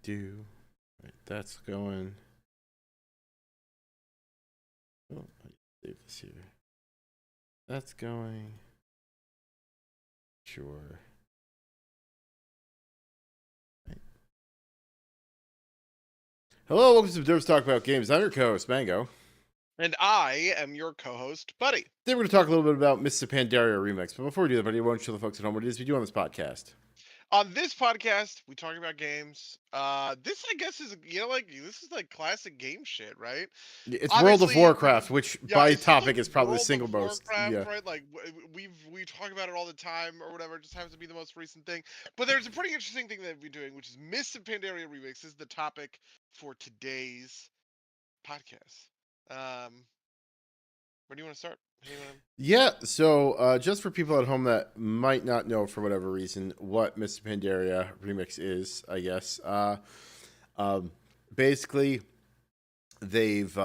do. Right, that's going. Oh, I save this here. That's going. Sure. Right. Hello, welcome to Derps Talk About Games. I'm your co-host, Mango. And I am your co-host, Buddy. Today we're going to talk a little bit about Mr. Pandaria Remix. But before we do that, buddy, why don't you show the folks at home what it is we do on this podcast? On this podcast, we talk about games. This I guess is this is like classic game shit, right? It's World of Obviously, Warcraft, which yeah, by it's just like topic is probably the World of single most. Warcraft, Yeah. right? Like we talk about it all the time or whatever. It just happens to be the most recent thing. But there's a pretty interesting thing that we're doing, which is Mists of Pandaria Remix. This is the topic for today's podcast. Where do you want to start? Yeah, so just for people at home that might not know for whatever reason what Mr. Pandaria Remix is, I guess. Um, Basically, they've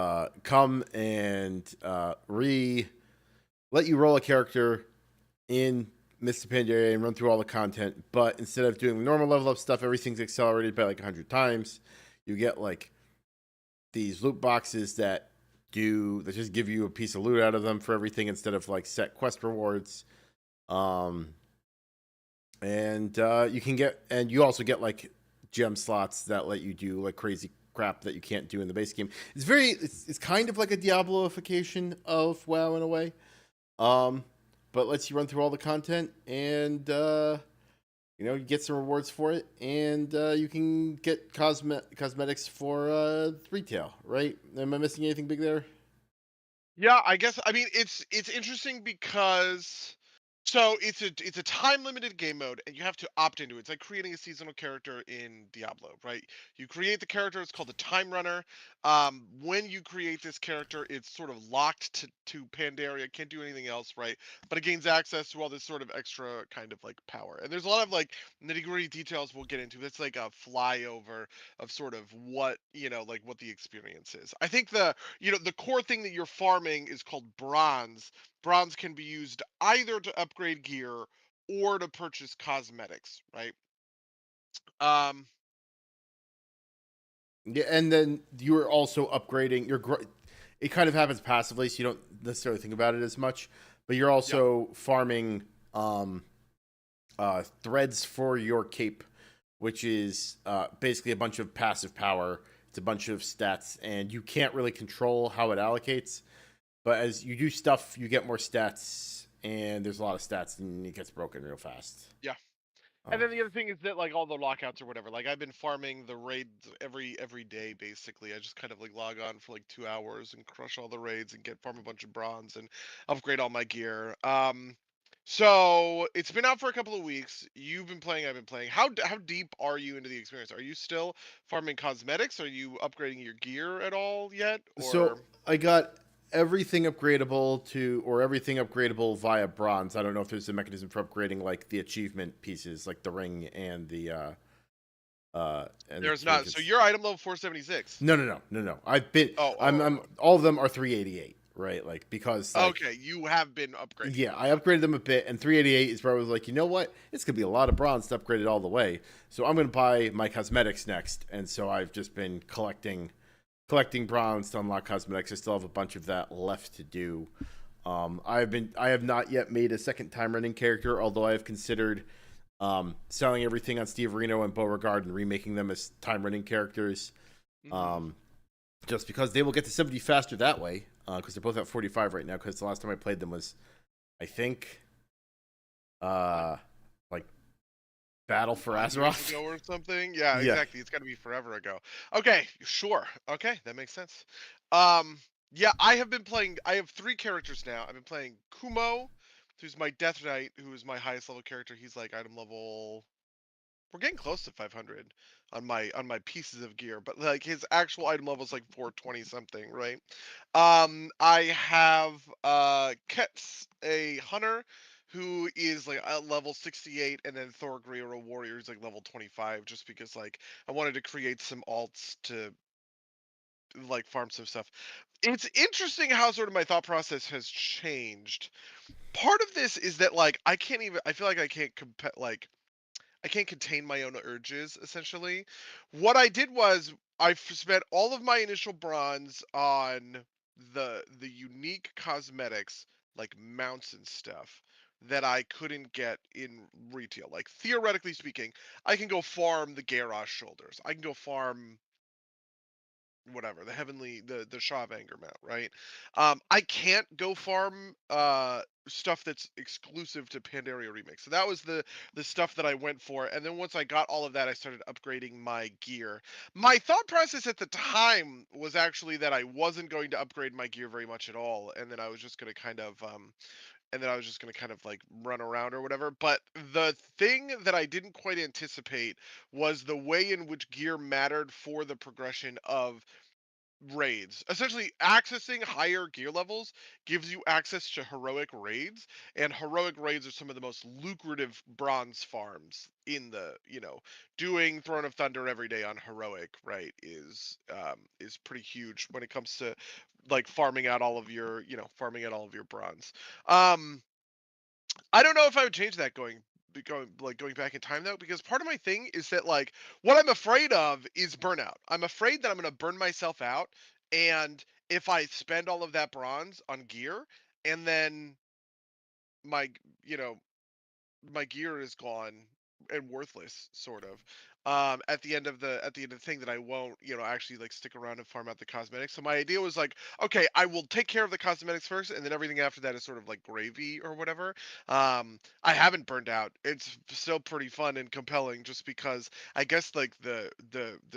come and let you roll a character in Mr. Pandaria and run through all the content, but instead of doing the normal level up stuff, everything's accelerated by like 100 times. You get like these loot boxes that just give you a piece of loot out of them for everything instead of like set quest rewards. And you also get like gem slots that let you do like crazy crap that you can't do in the base game. It's kind of like a Diabloification of WoW in a way. But lets you run through all the content and you get some rewards for it, and you can get cosmetics for retail, right? Am I missing anything big there? Yeah, I guess. I mean, it's interesting because it's a time limited game mode, and you have to opt into it. It's like creating a seasonal character in Diablo, right? You create the character. It's called a time runner. When you create this character, it's sort of locked to Pandaria. Can't do anything else, right? But it gains access to all this sort of extra kind of like power. And there's a lot of like nitty gritty details we'll get into. It's like a flyover of sort of what like what the experience is. I think the core thing that you're farming is called bronze. Bronze can be used either to upgrade gear or to purchase cosmetics, right? Um, Yeah, and then you're also upgrading. It kind of happens passively, so you don't necessarily think about it as much. But you're yep. also farming threads for your cape, which is basically a bunch of passive power. It's a bunch of stats, and you can't really control how it allocates. But as you do stuff, you get more stats, and there's a lot of stats, and it gets broken real fast. Yeah. And Uh, then the other thing is that like all the lockouts or whatever, like I've been farming the raids every day basically. I just kind of like log on for like 2 hours and crush all the raids and get farm a bunch of bronze and upgrade all my gear. So it's been out for a couple of weeks. You've been playing, I've been playing. How deep are you into the experience? Are you still farming cosmetics? Are you upgrading your gear at all yet? so Or I got everything upgradable via bronze. I don't know if there's a mechanism for upgrading like the achievement pieces, like the ring and the there's not? So trinkets. you're item level 476. No. I'm Oh. all of them are 388, right? Like because like Okay, you have been upgrading yeah, them. I upgraded them a bit, and 388 is where I was like, you know what? It's gonna be a lot of bronze to upgrade it all the way. So I'm gonna buy my cosmetics next, and so I've just been collecting bronze to unlock cosmetics. I still have a bunch of that left to do. I have not yet made a second time running character, although I have considered selling everything on Steve Reno and Beauregard and remaking them as time running characters. Hmm. Um, just because they will get to 70 faster that way, because they're both at 45 right now. Because the last time I played them was, I think, uh, like Battle for 5 years Azeroth. ago or something. Yeah, Yeah. exactly. It's got to be forever ago. Okay, sure. Okay, that makes sense. Um, yeah, I have been playing. I have three characters now. I've been playing Kumo, who's my Death Knight, who is my highest level character. He's like item level. We're getting close to 500 on my pieces of gear, but like his actual item level is like 420 something, right? I have Kets, a hunter who is like at level 68, and then Thorgrir, a warrior, is like level 25, just because like I wanted to create some alts to like farm some stuff. It's interesting how sort of my thought process has changed. Part of this is that like I feel like I can't compare like I can't contain my own urges, essentially. What I did was spent all of my initial bronze on the unique cosmetics, like mounts and stuff, that I couldn't get in retail. Like, theoretically speaking, I can go farm the Garrosh shoulders. I can go farm whatever, the heavenly, the Shaw of Anger mount, right? I can't go farm stuff that's exclusive to Pandaria Remix. So that was the stuff that I went for. And then once I got all of that, I started upgrading my gear. My thought process at the time was actually that I wasn't going to upgrade my gear very much at all, and then I was just going to kind of like run around or whatever. But the thing that I didn't quite anticipate was the way in which gear mattered for the progression of raids. Essentially, accessing higher gear levels gives you access to heroic raids, and heroic raids are some of the most lucrative bronze farms in the, doing Throne of Thunder every day on heroic, right, is pretty huge when it comes to like farming out all of your bronze. Um I don't know if I would change that going back in time though, because part of my thing is that like what I'm afraid of is burnout. I'm afraid that I'm gonna burn myself out, and if I spend all of that bronze on gear, and then my you know my gear is gone and worthless, sort of, at the end of the thing, that I won't, actually like stick around and farm out the cosmetics. So my idea was like, okay, I will take care of the cosmetics first, and then everything after that is sort of like gravy or whatever. I haven't burned out. It's still pretty fun and compelling, just because I guess like the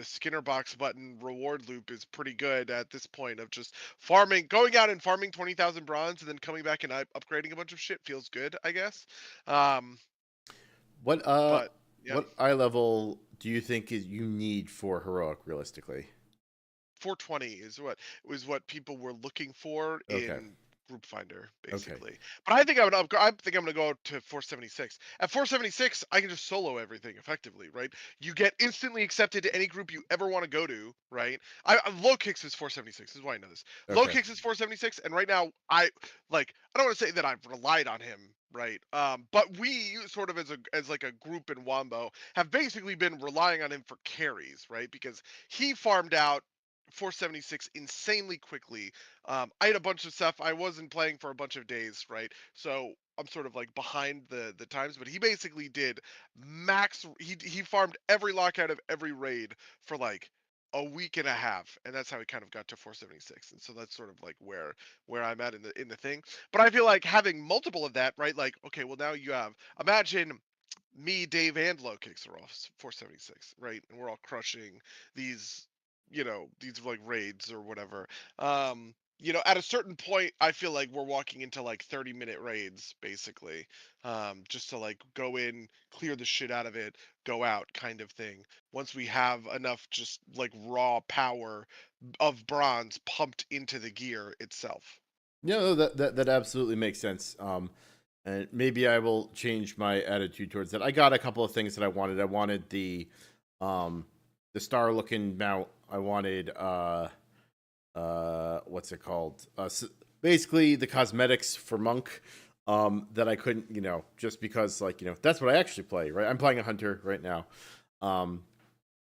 Skinner box button reward loop is pretty good at this point, of just going out and farming 20,000 bronze and then coming back and upgrading a bunch of shit feels good, I guess. um What but yeah, what eye level do you think is you need for heroic realistically? 420 is what people were looking for Okay. in Group Finder, Okay. basically. But I think I'm gonna go to 476. At 476, I can just solo everything effectively, right? You get instantly accepted to any group you ever want to go to, right? Low kicks is 476. This is why I know this. Low Okay. kicks is 476, and right now I don't want to say that I've relied on him, right? But we sort of as like a group in Wombo have basically been relying on him for carries, right? Because he farmed out 476 insanely quickly. I had a bunch of stuff. I wasn't playing for a bunch of days, right? So I'm sort of like behind the times, but he basically did max. He farmed every lockout of every raid for like a week and a half, and that's how he kind of got to 476. And so that's sort of like where I'm at in the thing. But I feel like having multiple of that, right? Like, okay, well, now you have, imagine me, Dave, and Low Kicks are all 476, right? And we're all crushing these, these like raids or whatever. At a certain point, I feel like we're walking into like 30-minute raids, basically, just to like go in, clear the shit out of it, go out, kind of thing. Once we have enough just like raw power of bronze pumped into the gear itself. No, that absolutely makes sense. And maybe I will change my attitude towards that. I got a couple of things that I wanted. I wanted the star looking mount. I wanted what's it called? Basically the cosmetics for monk. That I couldn't, just because like that's what I actually play. Right, I'm playing a hunter right now. Um,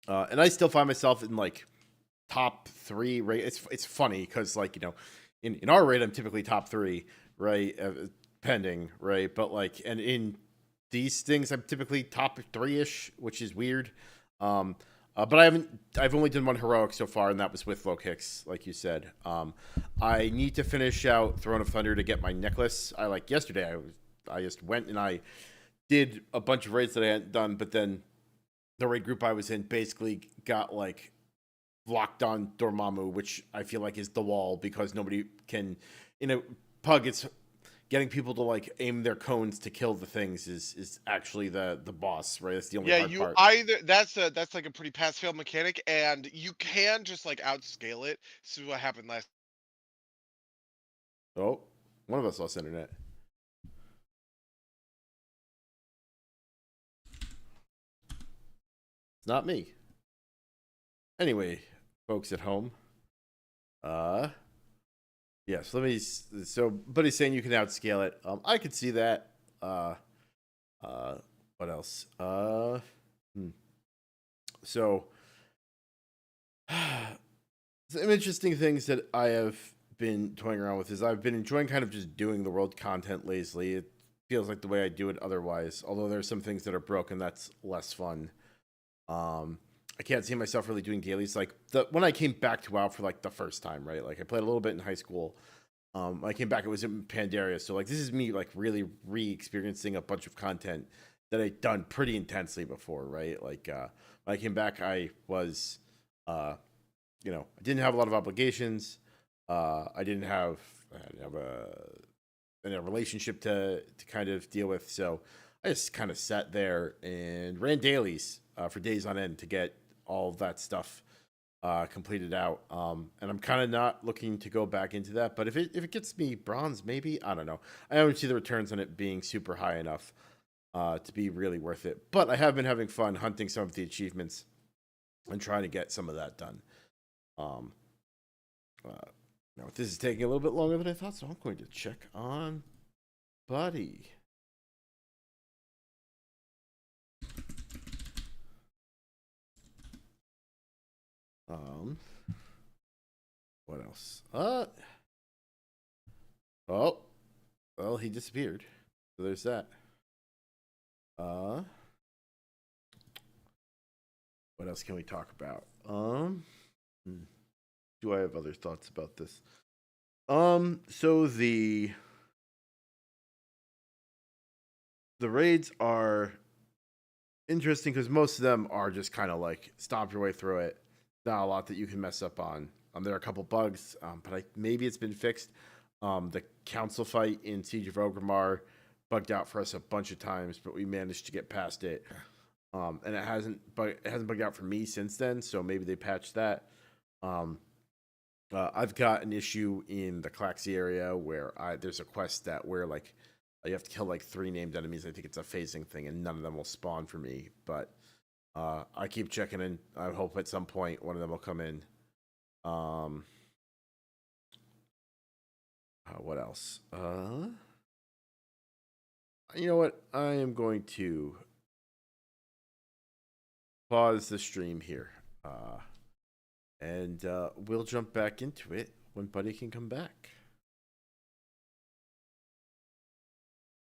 and I still find myself in like top three. Right, it's funny because like in our rate I'm typically top three. Right, pending. Right, but like and in these things I'm typically top three ish, which is weird. Um, but I've only done one heroic so far, and that was with low kicks, like you said. I need to finish out Throne of Thunder to get my necklace. Yesterday. I just went and I did a bunch of raids that I hadn't done, but then the raid group I was in basically got like locked on Dormammu, which I feel like is the wall because nobody can. Pug. It's getting people to like aim their cones to kill the things is actually the boss, right? That's the only Yeah, hard you part. either that's like a pretty pass fail mechanic, and you can just like outscale it. This is what happened last. Oh, one of us lost internet. It's not me. Anyway, folks at home. Uh, yes. Let me. So, buddy's saying you can outscale it. I could see that. Uh, what else? So some interesting things that I have been toying around with is I've been enjoying kind of just doing the world content lazily. It feels like the way I do it otherwise. Although there's some things that are broken, that's less fun. I can't see myself really doing dailies. Like when I came back to WoW for like the first time, right? Like I played a little bit in high school. When I came back, it was in Pandaria. So like this is me like really re-experiencing a bunch of content that I'd done pretty intensely before, right? Like when I came back, I was I didn't have a lot of obligations. I didn't have a relationship to kind of deal with. So I just kind of sat there and ran dailies for days on end to get all of that stuff completed out. And I'm kind of not looking to go back into that. But if it gets me bronze, maybe, I don't know. I don't see the returns on it being super high enough to be really worth it. But I have been having fun hunting some of the achievements and trying to get some of that done. Um, Now, this is taking a little bit longer than I thought, so I'm going to check on Buddy. What else? Oh, well, he disappeared. So there's that. What else can we talk about? Do I have other thoughts about this? So the raids are interesting because most of them are just kind of like stomp your way through it. Not a lot that you can mess up on. There are a couple bugs, but maybe it's been fixed. The council fight in Siege of Orgrimmar bugged out for us a bunch of times, but we managed to get past it. And it hasn't bugged out for me since then, so maybe they patched that. I've got an issue in the Claxy area where there's a quest where like you have to kill like 3 named enemies. I think it's a phasing thing, and none of them will spawn for me. But I keep checking in. I hope at some point one of them will come in. What else? You know what? I am going to pause the stream here. And we'll jump back into it when Buddy can come back.